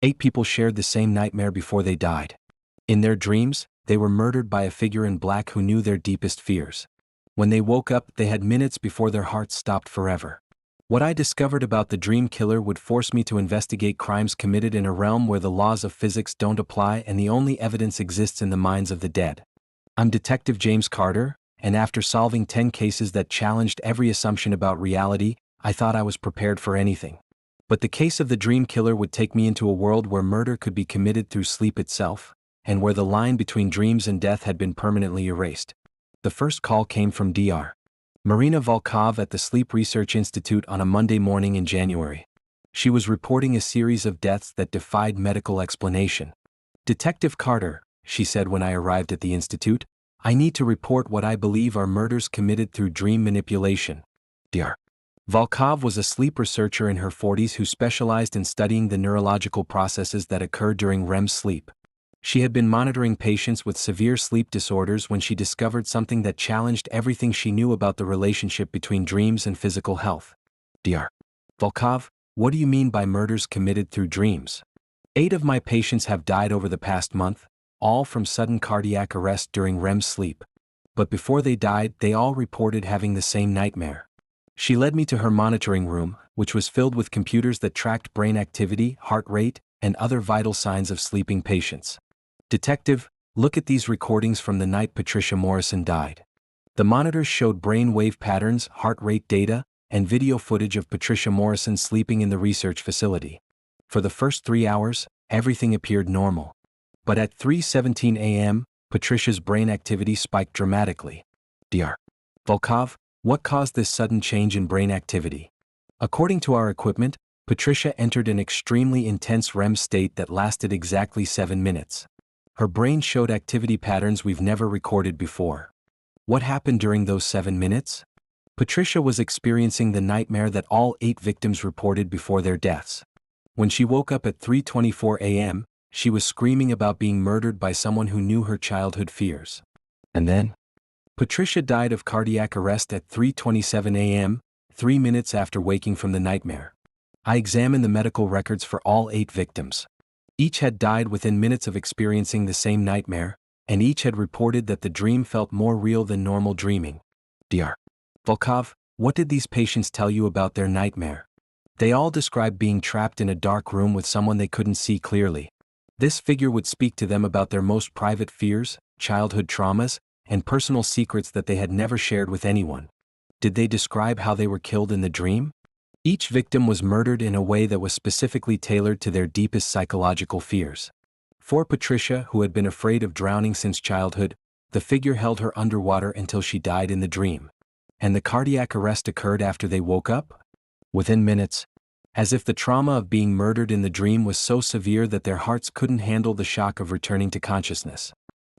8 people shared the same nightmare before they died. In their dreams, they were murdered by a figure in black who knew their deepest fears. When they woke up, they had minutes before their hearts stopped forever. What I discovered about the dream killer would force me to investigate crimes committed in a realm where the laws of physics don't apply and the only evidence exists in the minds of the dead. I'm Detective James Carter, and after solving 10 cases that challenged every assumption about reality, I thought I was prepared for anything. But the case of the dream killer would take me into a world where murder could be committed through sleep itself, and where the line between dreams and death had been permanently erased. The first call came from Dr. Marina Volkov at the Sleep Research Institute on a Monday morning in January. She was reporting a series of deaths that defied medical explanation. "Detective Carter," she said when I arrived at the institute, "I need to report what I believe are murders committed through dream manipulation." Dr. Volkov was a sleep researcher in her 40s who specialized in studying the neurological processes that occur during REM sleep. She had been monitoring patients with severe sleep disorders when she discovered something that challenged everything she knew about the relationship between dreams and physical health. Dr. Volkov, what do you mean by murders committed through dreams? 8 of my patients have died over the past month, all from sudden cardiac arrest during REM sleep. But before they died, they all reported having the same nightmare. She led me to her monitoring room, which was filled with computers that tracked brain activity, heart rate, and other vital signs of sleeping patients. "Detective, look at these recordings from the night Patricia Morrison died." The monitors showed brain wave patterns, heart rate data, and video footage of Patricia Morrison sleeping in the research facility. For the first 3 hours, everything appeared normal. But at 3:17 a.m., Patricia's brain activity spiked dramatically. Dr. Volkov, what caused this sudden change in brain activity? According to our equipment, Patricia entered an extremely intense REM state that lasted exactly 7 minutes. Her brain showed activity patterns we've never recorded before. What happened during those 7 minutes? Patricia was experiencing the nightmare that all 8 victims reported before their deaths. When she woke up at 3:24 a.m., she was screaming about being murdered by someone who knew her childhood fears. And then? Patricia died of cardiac arrest at 3:27 a.m., 3 minutes after waking from the nightmare. I examined the medical records for all 8 victims. Each had died within minutes of experiencing the same nightmare, and each had reported that the dream felt more real than normal dreaming. Dr. Volkov, what did these patients tell you about their nightmare? They all described being trapped in a dark room with someone they couldn't see clearly. This figure would speak to them about their most private fears, childhood traumas, and personal secrets that they had never shared with anyone. Did they describe how they were killed in the dream? Each victim was murdered in a way that was specifically tailored to their deepest psychological fears. For Patricia, who had been afraid of drowning since childhood, the figure held her underwater until she died in the dream. And the cardiac arrest occurred after they woke up? Within minutes. As if the trauma of being murdered in the dream was so severe that their hearts couldn't handle the shock of returning to consciousness.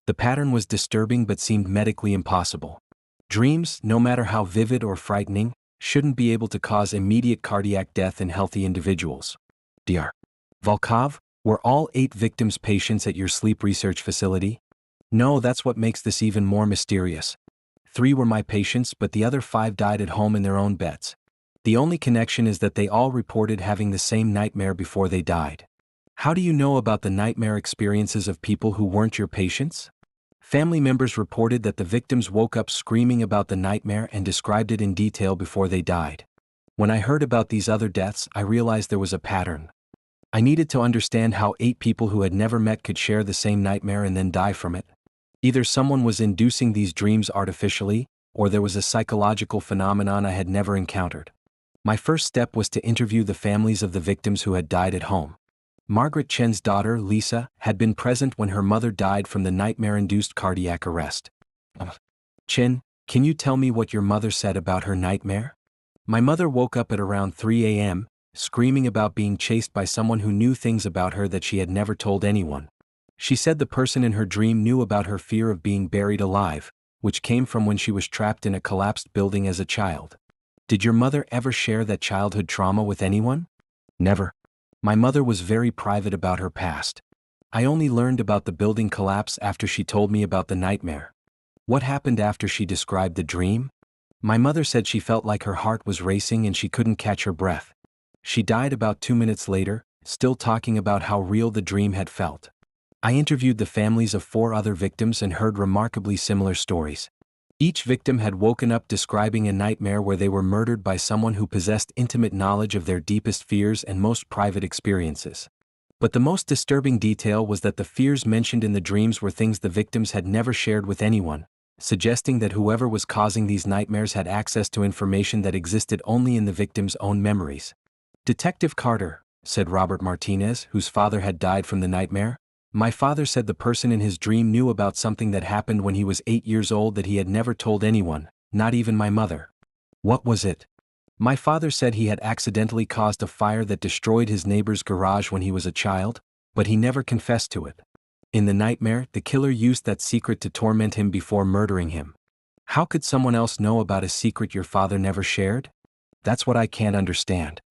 The pattern was disturbing but seemed medically impossible. Dreams, no matter how vivid or frightening, shouldn't be able to cause immediate cardiac death in healthy individuals. Dr. Volkov, were all 8 victims patients at your sleep research facility? No, that's what makes this even more mysterious. 3 were my patients, but the other 5 died at home in their own beds. The only connection is that they all reported having the same nightmare before they died. How do you know about the nightmare experiences of people who weren't your patients? Family members reported that the victims woke up screaming about the nightmare and described it in detail before they died. When I heard about these other deaths, I realized there was a pattern. I needed to understand how 8 people who had never met could share the same nightmare and then die from it. Either someone was inducing these dreams artificially, or there was a psychological phenomenon I had never encountered. My first step was to interview the families of the victims who had died at home. Margaret Chen's daughter, Lisa, had been present when her mother died from the nightmare-induced cardiac arrest. Chen, can you tell me what your mother said about her nightmare? My mother woke up at around 3 a.m., screaming about being chased by someone who knew things about her that she had never told anyone. She said the person in her dream knew about her fear of being buried alive, which came from when she was trapped in a collapsed building as a child. Did your mother ever share that childhood trauma with anyone? Never. My mother was very private about her past. I only learned about the building collapse after she told me about the nightmare. What happened after she described the dream? My mother said she felt like her heart was racing and she couldn't catch her breath. She died about 2 minutes later, still talking about how real the dream had felt. I interviewed the families of 4 other victims and heard remarkably similar stories. Each victim had woken up describing a nightmare where they were murdered by someone who possessed intimate knowledge of their deepest fears and most private experiences. But the most disturbing detail was that the fears mentioned in the dreams were things the victims had never shared with anyone, suggesting that whoever was causing these nightmares had access to information that existed only in the victim's own memories. "Detective Carter," said Robert Martinez, whose father had died from the nightmare, "my father said the person in his dream knew about something that happened when he was 8 years old that he had never told anyone, not even my mother." "What was it?" "My father said he had accidentally caused a fire that destroyed his neighbor's garage when he was a child, but he never confessed to it. In the nightmare, the killer used that secret to torment him before murdering him." "How could someone else know about a secret your father never shared?" "That's what I can't understand.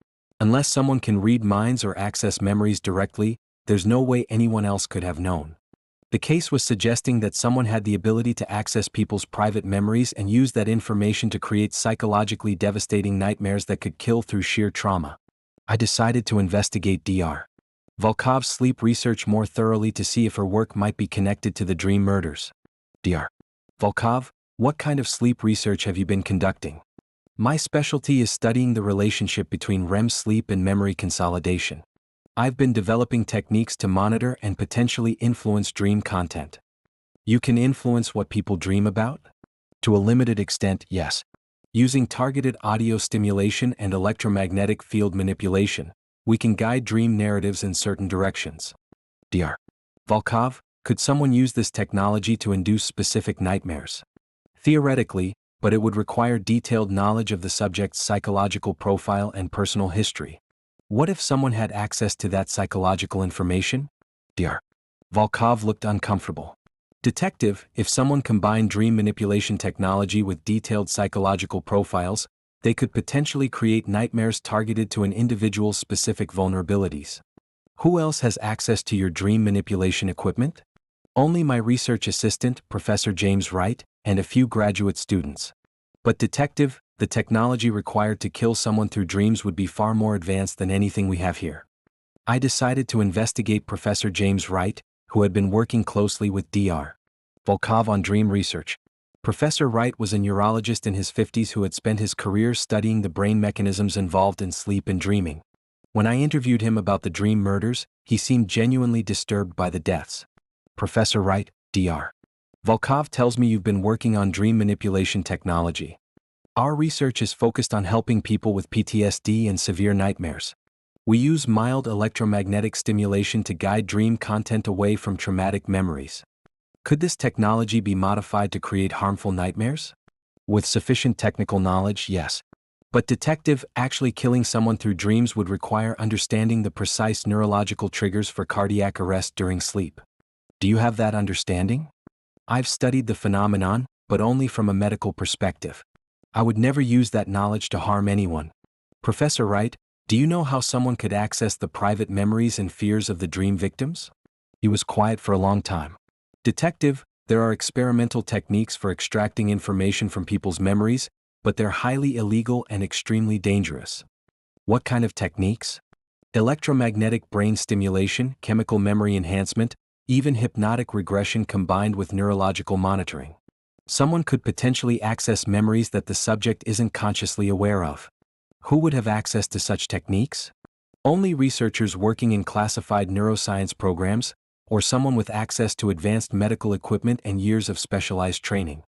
Unless someone can read minds or access memories directly, there's no way anyone else could have known." The case was suggesting that someone had the ability to access people's private memories and use that information to create psychologically devastating nightmares that could kill through sheer trauma. I decided to investigate Dr. Volkov's sleep research more thoroughly to see if her work might be connected to the dream murders. "Dr. Volkov, what kind of sleep research have you been conducting?" "My specialty is studying the relationship between REM sleep and memory consolidation. I've been developing techniques to monitor and potentially influence dream content." "You can influence what people dream about?" "To a limited extent, yes. Using targeted audio stimulation and electromagnetic field manipulation, we can guide dream narratives in certain directions." "Dr. Volkov, could someone use this technology to induce specific nightmares?" "Theoretically, but it would require detailed knowledge of the subject's psychological profile and personal history." "What if someone had access to that psychological information?" Dr. Volkov looked uncomfortable. "Detective, if someone combined dream manipulation technology with detailed psychological profiles, they could potentially create nightmares targeted to an individual's specific vulnerabilities." "Who else has access to your dream manipulation equipment?" "Only my research assistant, Professor James Wright, and a few graduate students." "But detective, the technology required to kill someone through dreams would be far more advanced than anything we have here." I decided to investigate Professor James Wright, who had been working closely with Dr. Volkov on dream research. Professor Wright was a neurologist in his 50s who had spent his career studying the brain mechanisms involved in sleep and dreaming. When I interviewed him about the dream murders, he seemed genuinely disturbed by the deaths. "Professor Wright, Dr. Volkov tells me you've been working on dream manipulation technology. Our research is focused on helping people with PTSD and severe nightmares. We use mild electromagnetic stimulation to guide dream content away from traumatic memories." "Could this technology be modified to create harmful nightmares?" "With sufficient technical knowledge, yes. But detective, actually killing someone through dreams would require understanding the precise neurological triggers for cardiac arrest during sleep." "Do you have that understanding?" "I've studied the phenomenon, but only from a medical perspective. I would never use that knowledge to harm anyone." "Professor Wright, do you know how someone could access the private memories and fears of the dream victims?" He was quiet for a long time. "Detective, there are experimental techniques for extracting information from people's memories, but they're highly illegal and extremely dangerous." "What kind of techniques?" "Electromagnetic brain stimulation, chemical memory enhancement, even hypnotic regression combined with neurological monitoring. Someone could potentially access memories that the subject isn't consciously aware of." "Who would have access to such techniques?" "Only researchers working in classified neuroscience programs, or someone with access to advanced medical equipment and years of specialized training."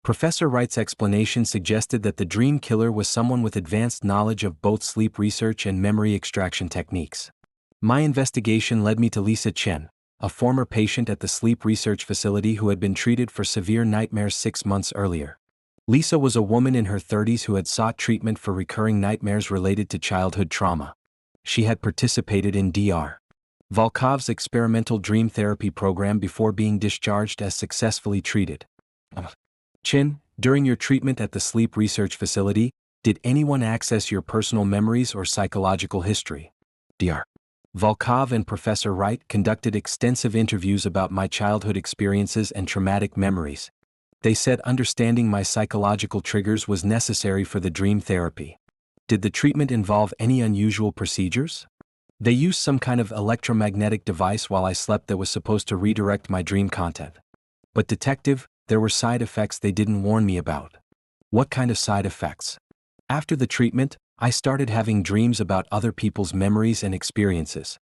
Professor Wright's explanation suggested that the dream killer was someone with advanced knowledge of both sleep research and memory extraction techniques. My investigation led me to Lisa Chen, a former patient at the sleep research facility who had been treated for severe nightmares 6 months earlier. Lisa was a woman in her 30s who had sought treatment for recurring nightmares related to childhood trauma. She had participated in Dr. Volkov's experimental dream therapy program before being discharged as successfully treated. "Chin, during your treatment at the sleep research facility, did anyone access your personal memories or psychological history?" Dr. Volkov and Professor Wright conducted extensive interviews about my childhood experiences and traumatic memories. They said understanding my psychological triggers was necessary for the dream therapy. "Did the treatment involve any unusual procedures?" They used some kind of electromagnetic device while I slept that was supposed to redirect my dream content. But detective, there were side effects they didn't warn me about. What kind of side effects? After the treatment, I started having dreams about other people's memories and experiences.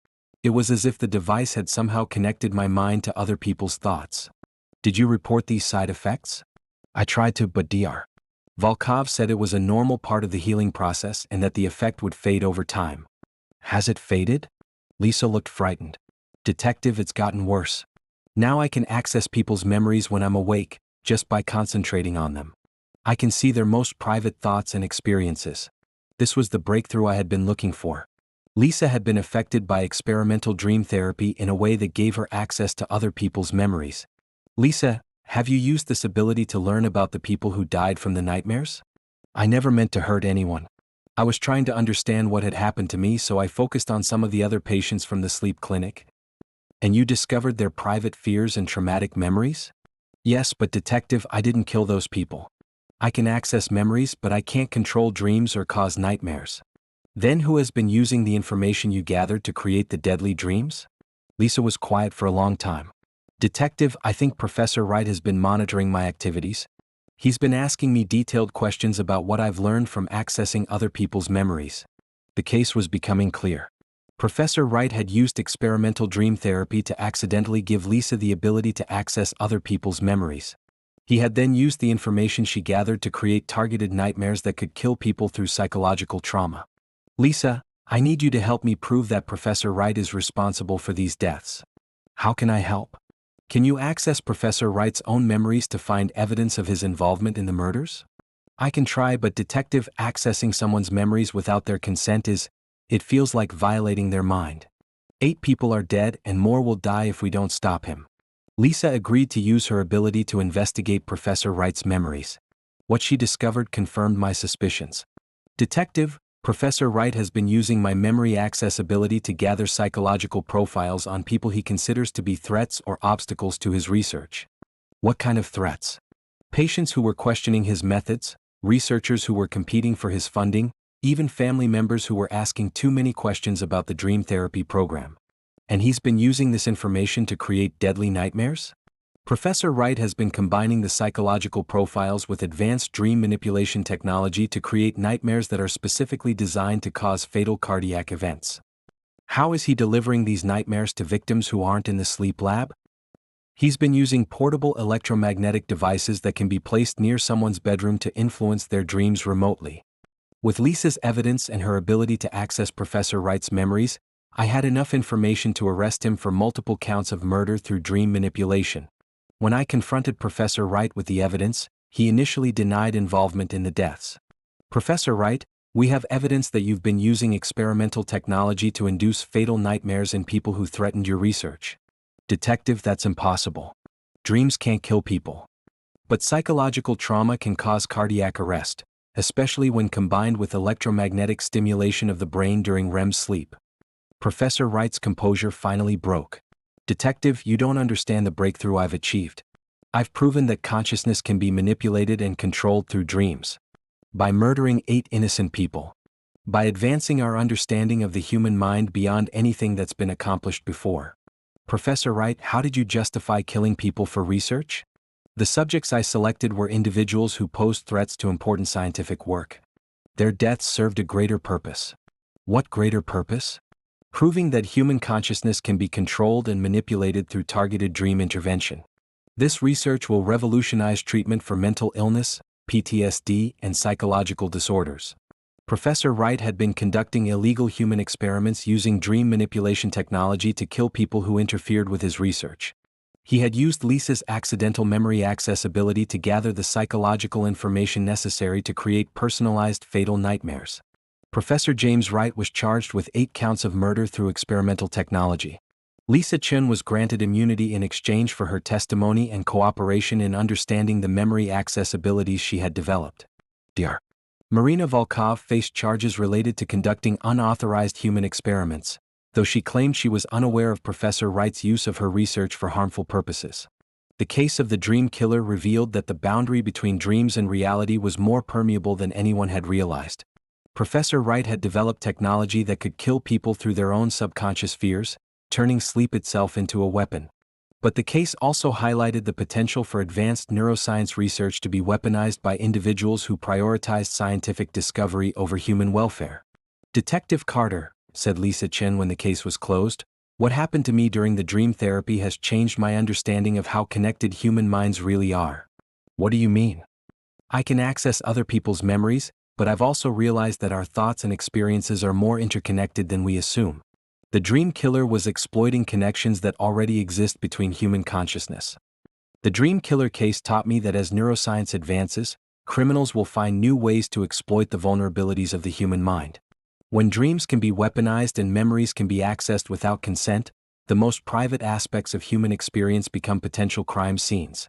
It was as if the device had somehow connected my mind to other people's thoughts. Did you report these side effects? I tried to, but Dr. Volkov said it was a normal part of the healing process and that the effect would fade over time. Has it faded? Lisa looked frightened. Detective, it's gotten worse. Now I can access people's memories when I'm awake, just by concentrating on them. I can see their most private thoughts and experiences. This was the breakthrough I had been looking for. Lisa had been affected by experimental dream therapy in a way that gave her access to other people's memories. Lisa, have you used this ability to learn about the people who died from the nightmares? I never meant to hurt anyone. I was trying to understand what had happened to me, so I focused on some of the other patients from the sleep clinic. And you discovered their private fears and traumatic memories? Yes, but detective, I didn't kill those people. I can access memories, but I can't control dreams or cause nightmares. Then who has been using the information you gathered to create the deadly dreams? Lisa was quiet for a long time. Detective, I think Professor Wright has been monitoring my activities. He's been asking me detailed questions about what I've learned from accessing other people's memories. The case was becoming clear. Professor Wright had used experimental dream therapy to accidentally give Lisa the ability to access other people's memories. He had then used the information she gathered to create targeted nightmares that could kill people through psychological trauma. Lisa, I need you to help me prove that Professor Wright is responsible for these deaths. How can I help? Can you access Professor Wright's own memories to find evidence of his involvement in the murders? I can try, but detective, accessing someone's memories without their consent it feels like violating their mind. 8 people are dead and more will die if we don't stop him. Lisa agreed to use her ability to investigate Professor Wright's memories. What she discovered confirmed my suspicions. Detective, Professor Wright has been using my memory access ability to gather psychological profiles on people he considers to be threats or obstacles to his research. What kind of threats? Patients who were questioning his methods, researchers who were competing for his funding, even family members who were asking too many questions about the dream therapy program. And he's been using this information to create deadly nightmares? Professor Wright has been combining the psychological profiles with advanced dream manipulation technology to create nightmares that are specifically designed to cause fatal cardiac events. How is he delivering these nightmares to victims who aren't in the sleep lab? He's been using portable electromagnetic devices that can be placed near someone's bedroom to influence their dreams remotely. With Lisa's evidence and her ability to access Professor Wright's memories, I had enough information to arrest him for multiple counts of murder through dream manipulation. When I confronted Professor Wright with the evidence, he initially denied involvement in the deaths. Professor Wright, we have evidence that you've been using experimental technology to induce fatal nightmares in people who threatened your research. Detective, that's impossible. Dreams can't kill people. But psychological trauma can cause cardiac arrest, especially when combined with electromagnetic stimulation of the brain during REM sleep. Professor Wright's composure finally broke. Detective, you don't understand the breakthrough I've achieved. I've proven that consciousness can be manipulated and controlled through dreams. By murdering 8 innocent people. By advancing our understanding of the human mind beyond anything that's been accomplished before. Professor Wright, how did you justify killing people for research? The subjects I selected were individuals who posed threats to important scientific work. Their deaths served a greater purpose. What greater purpose? Proving that human consciousness can be controlled and manipulated through targeted dream intervention. This research will revolutionize treatment for mental illness, PTSD, and psychological disorders. Professor Wright had been conducting illegal human experiments using dream manipulation technology to kill people who interfered with his research. He had used Lisa's accidental memory access ability to gather the psychological information necessary to create personalized fatal nightmares. Professor James Wright was charged with 8 counts of murder through experimental technology. Lisa Chen was granted immunity in exchange for her testimony and cooperation in understanding the memory access abilities she had developed. Dr. Marina Volkov faced charges related to conducting unauthorized human experiments, though she claimed she was unaware of Professor Wright's use of her research for harmful purposes. The case of the dream killer revealed that the boundary between dreams and reality was more permeable than anyone had realized. Professor Wright had developed technology that could kill people through their own subconscious fears, turning sleep itself into a weapon. But the case also highlighted the potential for advanced neuroscience research to be weaponized by individuals who prioritized scientific discovery over human welfare. "Detective Carter," said Lisa Chen when the case was closed, "what happened to me during the dream therapy has changed my understanding of how connected human minds really are." "What do you mean?" "I can access other people's memories, but I've also realized that our thoughts and experiences are more interconnected than we assume." The dream killer was exploiting connections that already exist between human consciousness. The dream killer case taught me that as neuroscience advances, criminals will find new ways to exploit the vulnerabilities of the human mind. When dreams can be weaponized and memories can be accessed without consent, the most private aspects of human experience become potential crime scenes.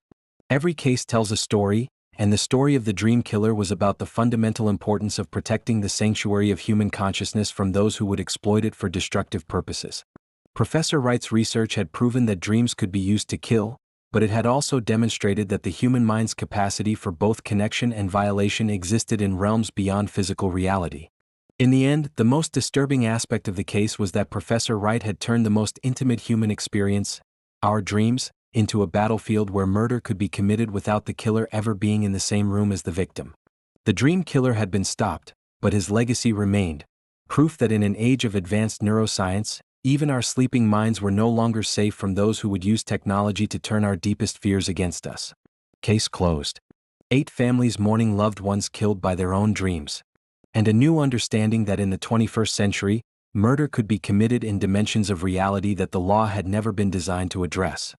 Every case tells a story, and the story of the dream killer was about the fundamental importance of protecting the sanctuary of human consciousness from those who would exploit it for destructive purposes. Professor Wright's research had proven that dreams could be used to kill, but it had also demonstrated that the human mind's capacity for both connection and violation existed in realms beyond physical reality. In the end, the most disturbing aspect of the case was that Professor Wright had turned the most intimate human experience, our dreams, into a battlefield where murder could be committed without the killer ever being in the same room as the victim. The dream killer had been stopped, but his legacy remained, proof that in an age of advanced neuroscience, even our sleeping minds were no longer safe from those who would use technology to turn our deepest fears against us. Case closed. 8 families mourning loved ones killed by their own dreams. And a new understanding that in the 21st century, murder could be committed in dimensions of reality that the law had never been designed to address.